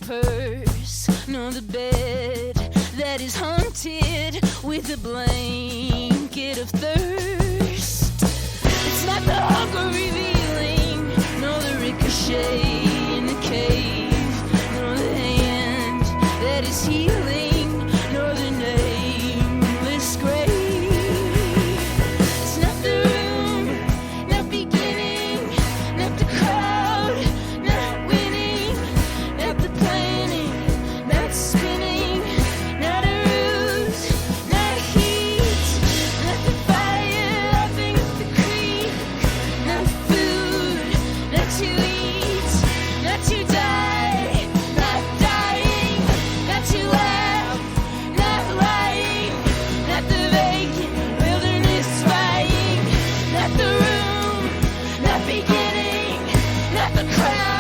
purse, nor the bed that is haunted with a blanket of thirst. It's not the hunger revealing, nor the ricochet in the cave, nor the hand that is healing, nor the nameless grave. It's not the room, not beginning, not the crowd, not winning, not the planning, not spinning, not a ruse, not heat, not the fire laughing at the creek, not food, not to eat, not to die, not dying, not to laugh, not lying, not the vacant wilderness crying, not the room, not beginning, not the crowd.